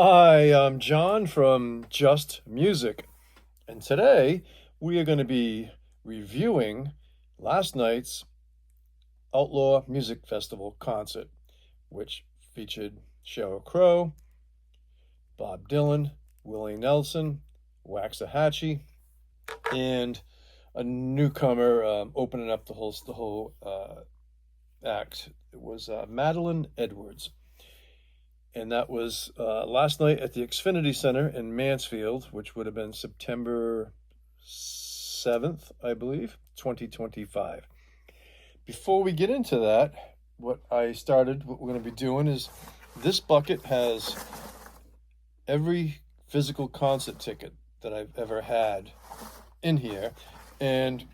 Hi, I'm John from Just Music, and today we are going to be reviewing last night's Outlaw Music Festival concert, which featured Sheryl Crow, Bob Dylan, Willie Nelson, Waxahatchie, and a newcomer opening up the whole act. It was Madeleine Edwards. And that was last night at the Xfinity Center in Mansfield, which would have been September 7th, I believe, 2025. Before we get into that, what we're going to be doing is this bucket has every physical concert ticket that I've ever had in here. And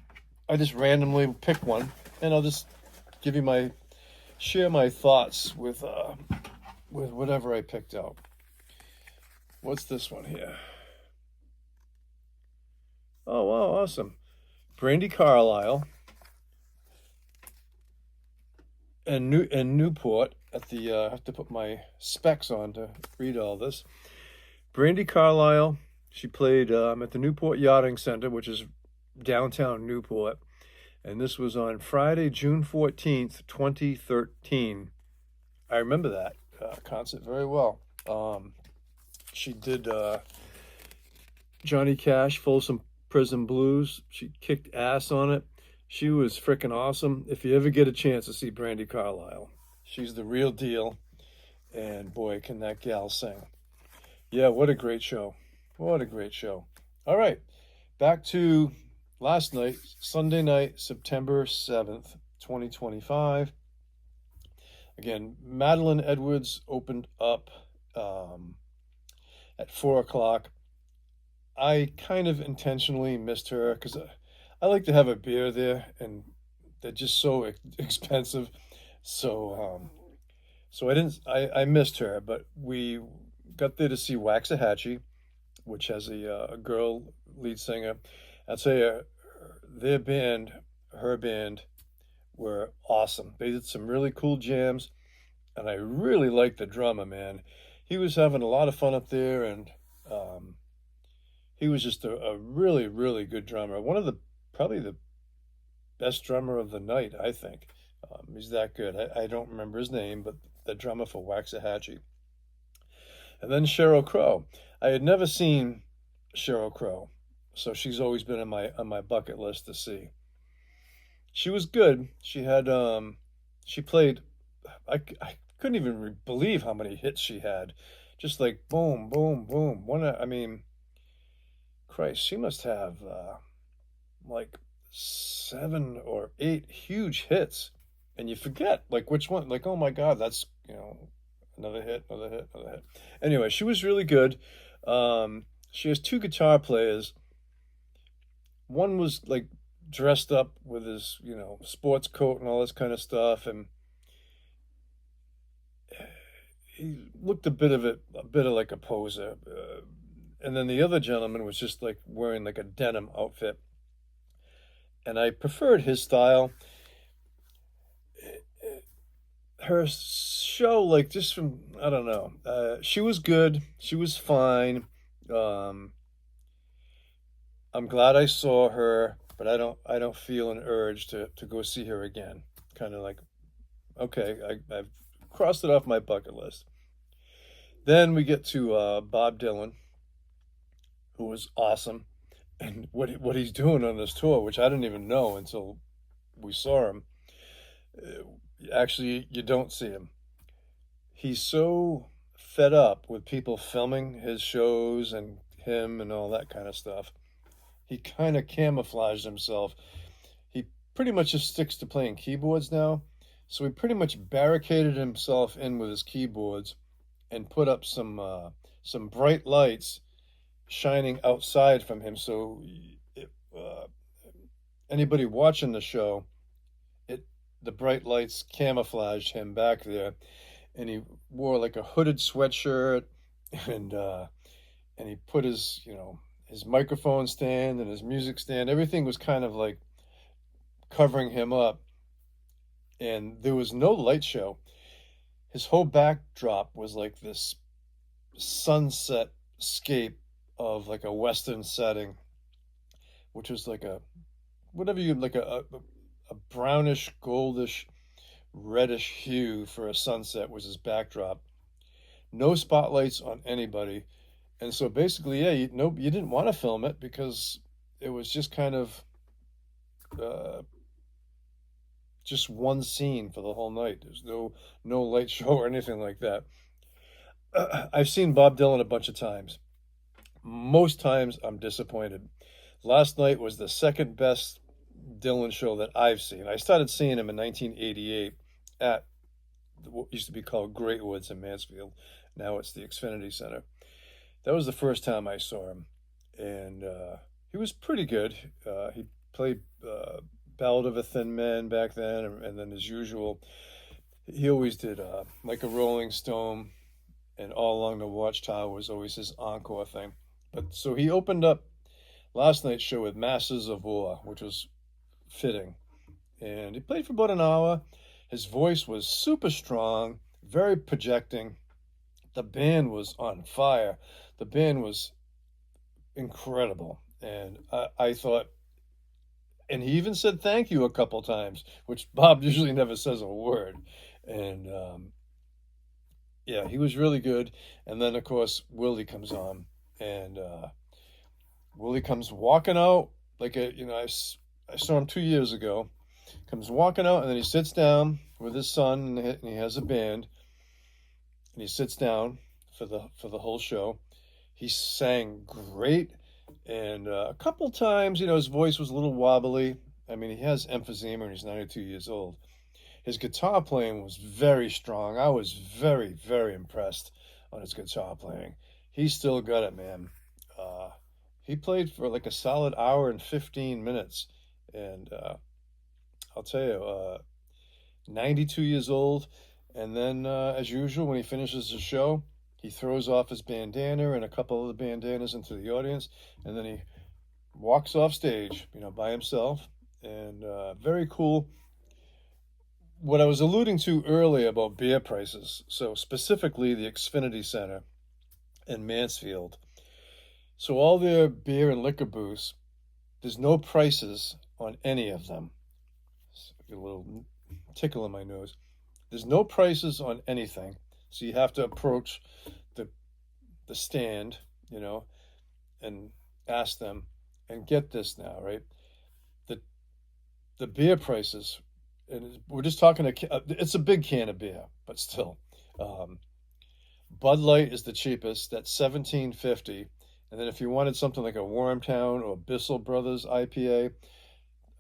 I just randomly pick one, and I'll just share my thoughts with whatever I picked out. What's this one here? Oh, wow, awesome. Brandy Carlisle and Newport at the I have to put my specs on to read all this. Brandy Carlisle, she played at the Newport Yachting Center, which is downtown Newport, and this was on Friday, June 14th, 2013. I remember that concert very well. She did Johnny Cash, Folsom Prison Blues. She kicked ass on it. She was freaking awesome. If you ever get a chance to see Brandy Carlisle, she's the real deal. And boy, can that gal sing. Yeah, what a great show. What a great show. All right, back to last night, Sunday night, September 7th, 2025. Again, Madeleine Edwards opened up at 4 o'clock. I kind of intentionally missed her because I like to have a beer there, and they're just so expensive. So I didn't. I missed her, but we got there to see Waxahatchie, which has a girl lead singer. I'd say their band, her band, were awesome. They did some really cool jams, and I really liked the drummer, man. He was having a lot of fun up there, and he was just a really, really good drummer. Probably the best drummer of the night, I think. He's that good. I don't remember his name, but the drummer for Waxahatchie. And then Sheryl Crow. I had never seen Sheryl Crow, so she's always been on my bucket list to see. She was good. She played. I couldn't even believe how many hits she had. Just like boom, boom, boom. I mean, Christ, she must have like 7 or 8 huge hits, and you forget like which one. Like, oh my God, that's another hit, another hit, another hit. Anyway, she was really good. She has two guitar players. One was like dressed up with his sports coat and all this kind of stuff, and he looked a bit of like a poser. And then the other gentleman was just like wearing like a denim outfit, and I preferred his style. Her show, like just from I don't know, she was good. She was fine. Um, I'm glad I saw her, but I don't feel an urge to go see her again. Kind of like, okay, I've crossed it off my bucket list. Then we get to Bob Dylan, who was awesome, and what he's doing on this tour, which I didn't even know until we saw him. Actually, you don't see him. He's so fed up with people filming his shows and him and all that kind of stuff. He kind of camouflaged himself. He pretty much just sticks to playing keyboards now. So he pretty much barricaded himself in with his keyboards and put up some bright lights shining outside from him. So anybody watching the show, the bright lights camouflaged him back there, and he wore like a hooded sweatshirt, and and he put his microphone stand and his music stand. Everything was kind of like covering him up, and there was no light show. His whole backdrop was like this sunset scape of like a western setting, which was like a whatever you like a brownish, goldish, reddish hue for a sunset was his backdrop. No spotlights on anybody, and so basically, yeah, you didn't want to film it because it was just kind of uh, just one scene for the whole night. There's no light show or anything like that. I've seen Bob Dylan a bunch of times. Most times I'm disappointed. Last night was the second best Dylan show that I've seen. I started seeing him in 1988 at what used to be called Great Woods in Mansfield. Now it's the Xfinity Center. That was the first time I saw him, and he was pretty good. He played Ballad of a Thin Man back then, and then as usual, he always did like a Rolling Stone, and All Along the Watchtower was always his encore thing. But so he opened up last night's show with Masters of War, which was fitting, and he played for about an hour. His voice was super strong, very projecting. The band was on fire. The band was incredible, and I thought, and he even said thank you a couple times, which Bob usually never says a word. And yeah, he was really good. And then of course Willie comes on, and Willie comes walking out like I saw him 2 years ago. Comes walking out, and then he sits down with his son, and he has a band, and he sits down for the whole show. He sang great, and a couple times, his voice was a little wobbly. I mean, he has emphysema, and he's 92 years old. His guitar playing was very strong. I was very, very impressed on his guitar playing. He still got it, man. He played for like a solid hour and 15 minutes, and I'll tell you, 92 years old. And then, as usual, when he finishes the show, he throws off his bandana and a couple of the bandanas into the audience, and then he walks off stage, by himself. And very cool. What I was alluding to earlier about beer prices, so specifically the Xfinity Center in Mansfield. So all their beer and liquor booths, there's no prices on any of them. A little tickle in my nose. There's no prices on anything, so you have to approach the stand, and ask them. And get this now, right? The beer prices, and we're just talking. It's a big can of beer, but still, Bud Light is the cheapest. That's $17.50, and then if you wanted something like a Wormtown or Bissell Brothers IPA,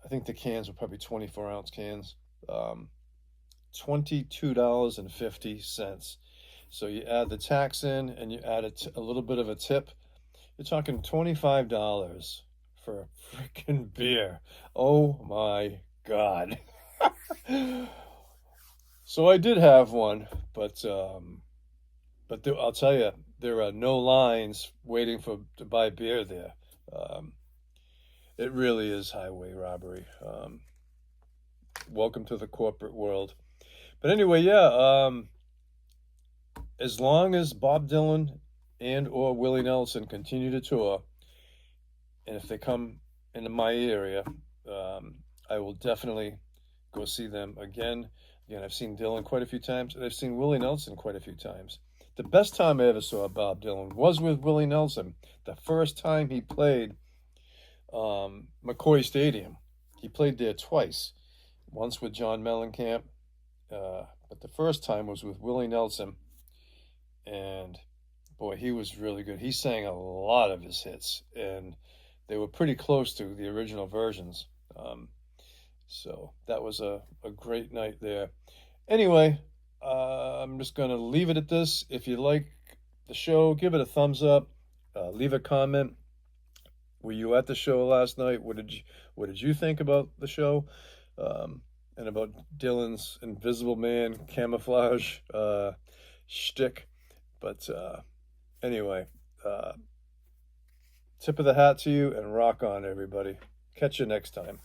I think the cans were probably 24-ounce cans. $22.50. So you add the tax in, and you add a little bit of a tip. You're talking $25 for a freaking beer. Oh my God. So I did have one, but I'll tell you, there are no lines waiting to buy beer there. It really is highway robbery. Welcome to the corporate world. But anyway, yeah, as long as Bob Dylan and or Willie Nelson continue to tour, and if they come into my area, I will definitely go see them again. Again, I've seen Dylan quite a few times, and I've seen Willie Nelson quite a few times. The best time I ever saw Bob Dylan was with Willie Nelson. The first time he played McCoy Stadium. He played there twice, once with John Mellencamp, but the first time was with Willie Nelson, and boy, he was really good. He sang a lot of his hits, and they were pretty close to the original versions. So that was a great night there. Anyway, I'm just going to leave it at this. If you like the show, give it a thumbs up. Leave a comment. Were you at the show last night? What did you think about the show? And about Dylan's Invisible Man camouflage shtick. But anyway, tip of the hat to you, and rock on, everybody. Catch you next time.